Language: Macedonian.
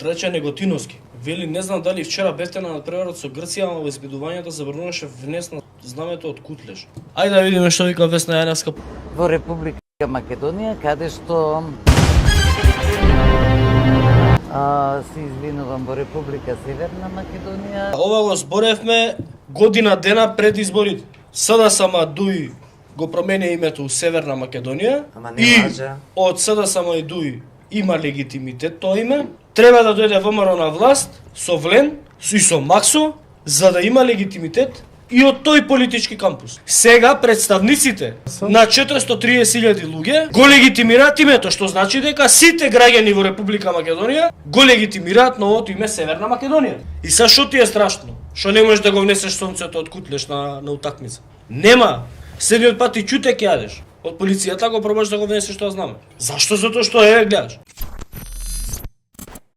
Трече Неготиновски. Вели, не знам дали вчера бевте на надпреварот со Грција, ама во избедувањето забрануваше внес на знамето од Кутлеш. Ајде да видиме што вика Весна Јаневска. Во Република Македонија, каде што се извинувам, во Република Северна Македонија. Ова го зборевме година дена пред изборите. СДСМ Дуј го промене името у Северна Македонија и од СДСМ и Дуј има легитимитет тоа име. Треба да дојде ВМРО на власт со Влен и со Максо за да има легитимитет и од тој политички кампус. Сега представниците на 430.000 луѓе го легитимираат името, што значи дека сите граѓани во Република Македонија го легитимираат новото име Северна Македонија. И са што ти е страшно? Што не можеш да го внесеш сонцето од Кутлеш на утакмица? Нема. Следниот пат и ќутек јадеш. Од полицијата го пробаш да го внесеш тоа знаме. Зашто? Затоа што гледаш.